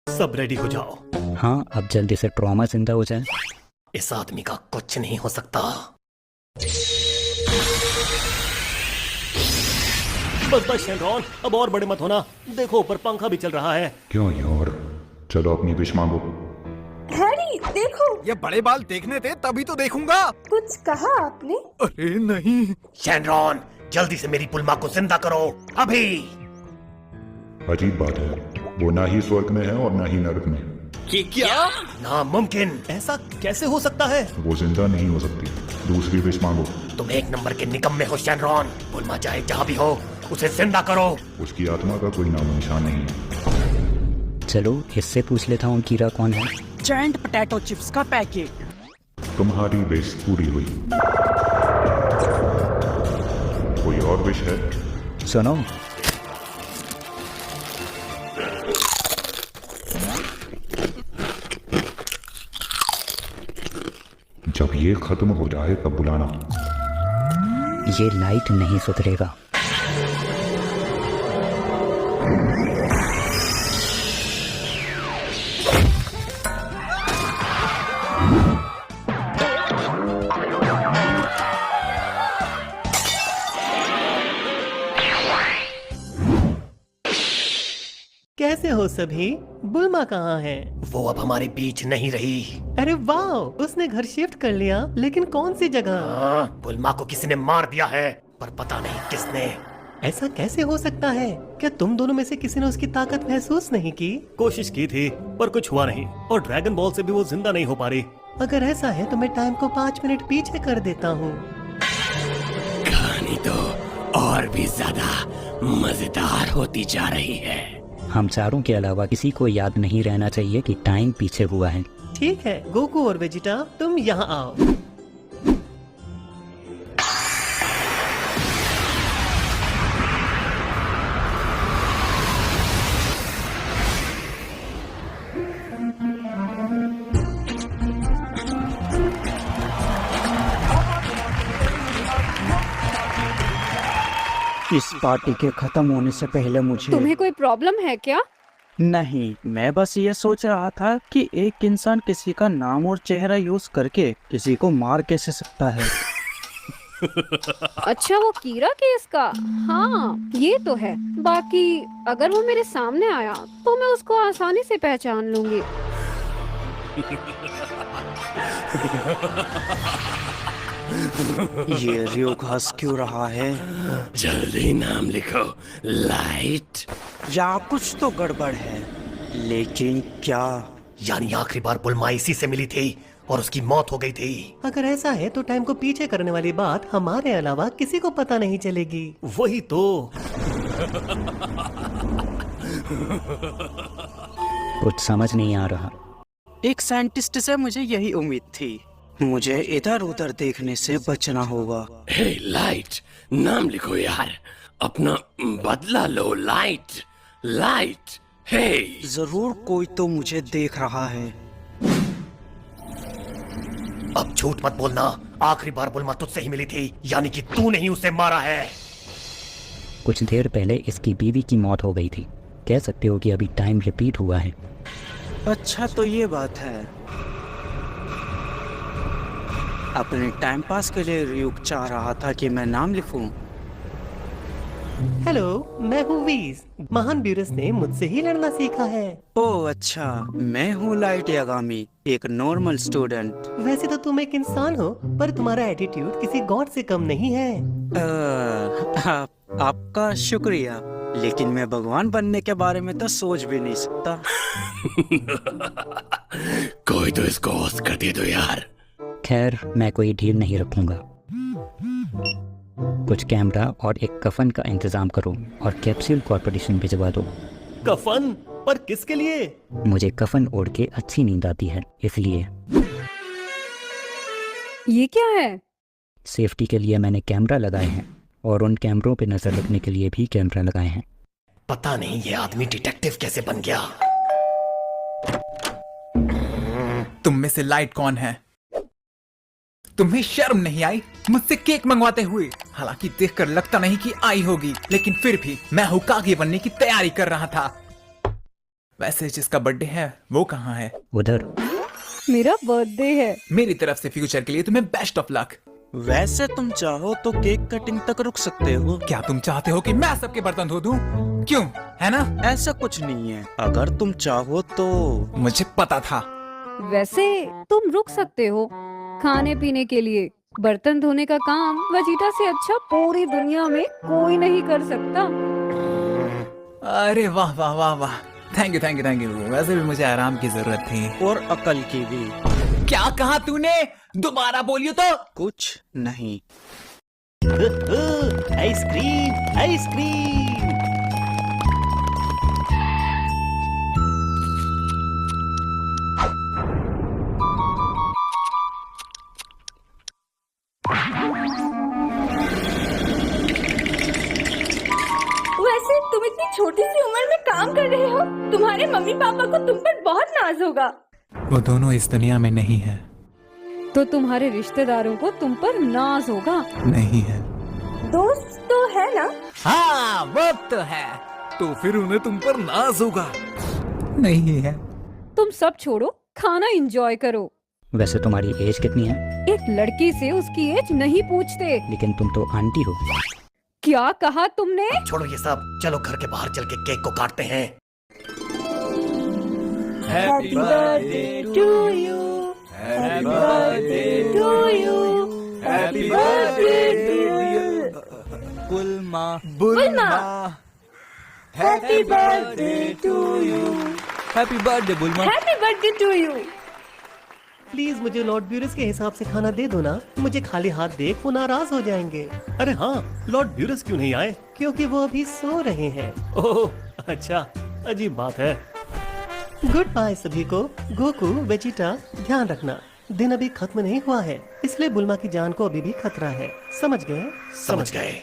सब रेडी हो जाओ। हाँ, अब जल्दी से ट्रॉमा जिंदा हो जाए। इस आदमी का कुछ नहीं हो सकता। बस बस शेनरॉन, अब और बड़े मत होना। देखो ऊपर पंखा भी चल रहा है। क्यों यार, चलो अपनी विश मांगो। हैरी देखो, ये बड़े बाल देखने थे तभी तो देखूंगा। कुछ कहा आपने? अरे नहीं। शेनरॉन, जल्दी से मेरी पुलमा को जिंदा करो अभी। अजीब बात है, वो ना ही स्वर्ग में है और ना ही नरक में। क्या? नामुमकिन, ऐसा कैसे हो सकता है? वो जिंदा नहीं हो सकती। दूसरी विश मांगो। तुम एक नंबर के निकम्मे हो शेनरॉन। पुलमा चाहे जहाँ भी हो, उसे जिंदा करो। उसकी आत्मा का कोई नामो निशान नहीं है। चलो इससे पूछ लेता हूँ कीरा कौन है। जॉइंट पोटैटो चिप्स का पैकेट। तुम्हारी विश पूरी हुई। कोई और विश है? सुनो, जब ये खत्म हो जाए तब बुलाना। ये लाइट नहीं सुधरेगा। कैसे हो सभी? बुल्मा कहाँ है? वो अब हमारे बीच नहीं रही। अरे वाह, उसने घर शिफ्ट कर लिया, लेकिन कौन सी जगह? हाँ, पुलमा को किसी ने मार दिया है, पर पता नहीं किसने। ऐसा कैसे हो सकता है? क्या तुम दोनों में से किसी ने उसकी ताकत महसूस नहीं की? कोशिश की थी पर कुछ हुआ नहीं, और ड्रैगन बॉल से भी वो जिंदा नहीं हो पा रही। अगर ऐसा है तो मैं टाइम को 5 मिनट पीछे कर देता हूँ। कहानी तो और भी ज्यादा मजेदार होती जा रही है। हम चारों के अलावा किसी को याद नहीं रहना चाहिए कि टाइम पीछे हुआ है। ठीक है गोकू और वेजिटा, तुम यहाँ आओ। इस पार्टी के खत्म होने से पहले मुझे तुम्हें कोई प्रॉब्लम है क्या? नहीं, मैं बस ये सोच रहा था कि एक इंसान किसी का नाम और चेहरा यूज करके किसी को मार कैसे सकता है। अच्छा, वो कीरा केस का? हाँ, ये तो है। बाकी अगर वो मेरे सामने आया तो मैं उसको आसानी से पहचान लूंगी। ये रियोक हंस क्यों रहा है? जल्दी नाम लिखो, लाइट। या कुछ तो गड़बड़ है, लेकिन क्या? यानी आखिरी बार पुलमा इसी से मिली थी और उसकी मौत हो गई थी। अगर ऐसा है तो टाइम को पीछे करने वाली बात हमारे अलावा किसी को पता नहीं चलेगी। वही तो। कुछ समझ नहीं आ रहा। एक साइंटिस्ट से मुझे यही उम्मीद थी। मुझे इधर उधर देखने से बचना होगा। हे लाइट, नाम लिखो यार, अपना बदला लो लाइट। लाइट, हे। जरूर कोई तो मुझे देख रहा है। अब झूठ मत बोलना, आखिरी बार बुल्मा तुझसे ही मिली थी, यानी कि तूने ही उसे मारा है। कुछ देर पहले इसकी बीवी की मौत हो गई थी। कह सकते हो कि अभी टाइम रिपीट हुआ है। अच्छा, तो ये बात है। अपने टाइम पास के लिए रियुक चाह रहा था कि मैं नाम लिखूं। हेलो, मैं हूँ वीज। महान ब्यूरस ने मुझसे ही लड़ना सीखा है। ओह अच्छा, मैं हूँ लाइट यागामी, एक नॉर्मल स्टूडेंट। वैसे तो तुम एक इंसान हो, पर तुम्हारा एटीट्यूड किसी गॉड से कम नहीं है। आपका शुक्रिया, लेकिन मैं भगवान बनने के बारे में तो सोच भी नहीं सकता। कोई तो इसको होस्ट कर दे दो यार। खैर, मैं कोई ढील नहीं रखूंगा। कुछ कैमरा और एक कफन का इंतजाम करो और कैप्सूल कॉर्पोरेशन भिजवा दो। कफन? पर किसके लिए? मुझे कफन ओढ़ के अच्छी नींद आती है, इसलिए। ये क्या है? सेफ्टी के लिए मैंने कैमरा लगाए हैं और उन कैमरों पे नजर रखने के लिए भी कैमरा लगाए हैं। पता नहीं ये आदमी डिटेक्टिव कैसे बन गया। तुम में से लाइट कौन है? तुम्हें शर्म नहीं आई मुझसे केक मंगवाते हुए? हालांकि देखकर लगता नहीं कि आई होगी, लेकिन फिर भी मैं हुकागे बनने की तैयारी कर रहा था। वैसे जिसका बर्थडे है वो कहाँ है? उधर। मेरा बर्थडे है। मेरी तरफ से फ्यूचर के लिए तुम्हें बेस्ट ऑफ लक। वैसे तुम चाहो तो केक कटिंग तक रुक सकते हो। क्या तुम चाहते हो कि मैं सबके बर्तन धो दूं? क्यों, है ना? ऐसा कुछ नहीं है, अगर तुम चाहो तो। मुझे पता था। वैसे तुम रुक सकते हो खाने पीने के लिए। बर्तन धोने का काम वजीटा से अच्छा पूरी दुनिया में कोई नहीं कर सकता। अरे वाह वाह वाह वाह, thank you thank you thank you. वैसे भी मुझे आराम की जरूरत थी। और अकल की भी। क्या कहा तूने? दोबारा बोलियो तो। कुछ नहीं। Ice cream ice cream. वैसे तुम इतनी छोटी सी उम्र में काम कर रहे हो, तुम्हारे मम्मी पापा को तुम पर बहुत नाज होगा। वो दोनों इस दुनिया में नहीं है। तो तुम्हारे रिश्तेदारों को तुम पर नाज होगा। नहीं है। दोस्त तो है ना? हाँ वो तो है। तो फिर उन्हें तुम पर नाज होगा। नहीं है। तुम सब छोड़ो, खाना एंजॉय करो। वैसे तुम्हारी एज कितनी है? एक लड़की से उसकी एज नहीं पूछते। लेकिन तुम तो आंटी हो। क्या कहा तुमने? छोड़ो ये सब, चलो घर के बाहर चल के केक को काटते हैं। Happy birthday to you, happy birthday to you, happy birthday dear Bulma Bulma, happy birthday to you, happy birthday Bulma. Happy birthday to you. Please मुझे लॉर्ड ब्यूरस के हिसाब से खाना दे दो ना। मुझे खाली हाथ देख वो नाराज हो जाएंगे। अरे हाँ, लॉर्ड ब्यूरस क्यों नहीं आए? क्योंकि वो अभी सो रहे हैं। ओह अच्छा, अजीब बात है। गुड बाय सभी को। गोकू, वेजिटा, ध्यान रखना, दिन अभी खत्म नहीं हुआ है, इसलिए बुल्मा की जान को अभी भी खतरा है। समझ गए? समझ गए।